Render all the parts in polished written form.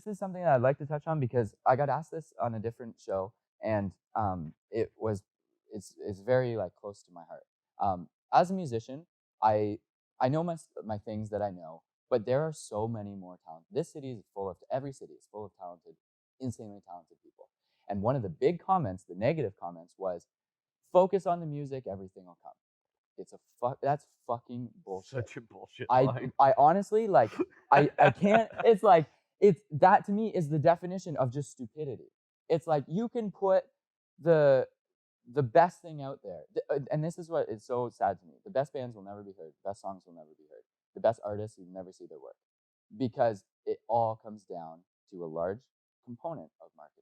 this is something that I'd like to touch on because I got asked this on a different show, and it's very like close to my heart. As a musician, I know my things that I know, but there are so many more talent. This city is full of every city is full of talented, insanely talented people. And one of the big comments, the negative comments, was focus on the music, everything will come. That's fucking bullshit. Such a bullshit line. I honestly like I can't. It's like it's that to me is the definition of just stupidity. It's like you can put the best thing out there, and this is what is so sad to me. The best bands will never be heard. The best songs will never be heard. The best artists, you never see their work, because it all comes down to a large component of marketing.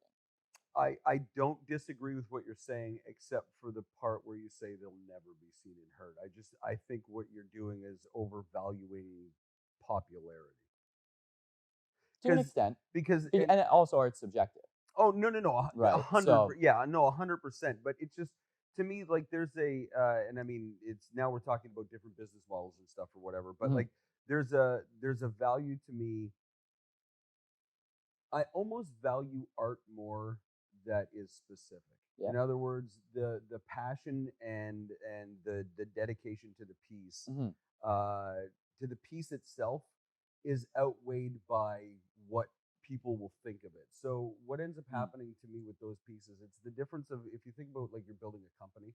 I don't disagree with what you're saying, except for the part where you say they'll never be seen and heard. I think what you're doing is overvaluing popularity. To an extent. Because and also art's subjective. Oh no, Right. 100. Yeah, no, 100%. But it's just, to me, like, there's a and I mean, it's now we're talking about different business models and stuff or whatever. But like, there's a value to me. I almost value art more that is specific. Yeah. In other words, the passion and the dedication to the piece, to the piece itself, is outweighed by what people will think of it. So what ends up happening to me with those pieces, it's the difference of, if you think about, like, you're building a company,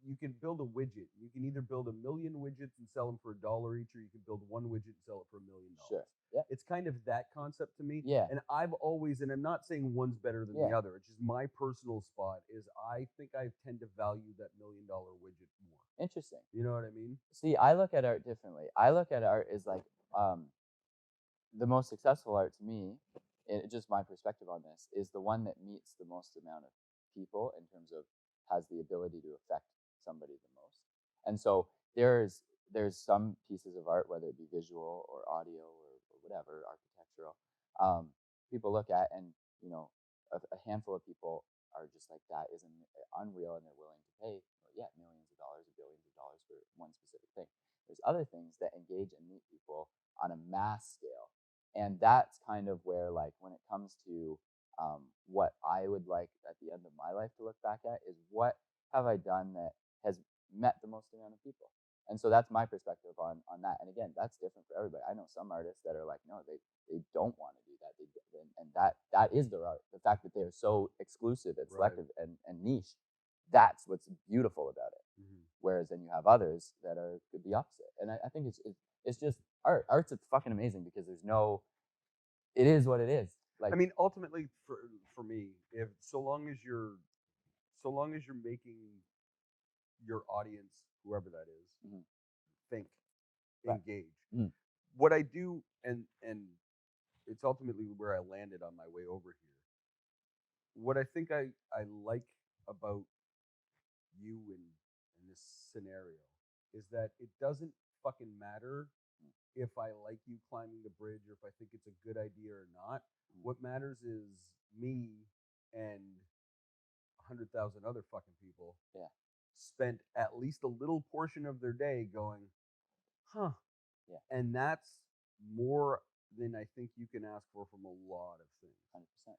you can build a widget. You can either build 1 million widgets and sell them for $1 each, or you can build one widget and sell it for $1 million. Sure. Yeah. It's kind of that concept to me. Yeah. And I've always, and I'm not saying one's better than the other, it's just my personal spot is I think I tend to value that $1 million widget more. Interesting. You know what I mean? See, I look at art differently. I look at art as like, the most successful art to me, just my perspective on this, is the one that meets the most amount of people in terms of has the ability to affect somebody the most. And so there's some pieces of art, whether it be visual or audio or whatever, architectural, people look at, and a handful of people are just like, that is unreal, and they're willing to pay millions of dollars or billions of dollars for one specific thing. There's other things that engage and meet people on a mass scale. And that's kind of where, like, when it comes to what I would like at the end of my life to look back at is, what have I done that has met the most amount of people? And so that's my perspective on that. And again, that's different for everybody. I know some artists that are like, no, they don't want to do that. And that is their art. The fact that they're so exclusive and selective and niche, that's what's beautiful about it. Whereas then you have others that are the opposite. And I think it's just art. Art's fucking amazing because it is what it is. Like, I mean, ultimately for me, if so long as you're making your audience, whoever that is, think, engage. What I do, and it's ultimately where I landed on my way over here. What I think I like about you in this scenario is that it doesn't fucking matter if I like you climbing the bridge or if I think it's a good idea or not. What matters is me and 100,000 other fucking people spent at least a little portion of their day going, huh. Yeah. And that's more than I think you can ask for from a lot of things. 100%.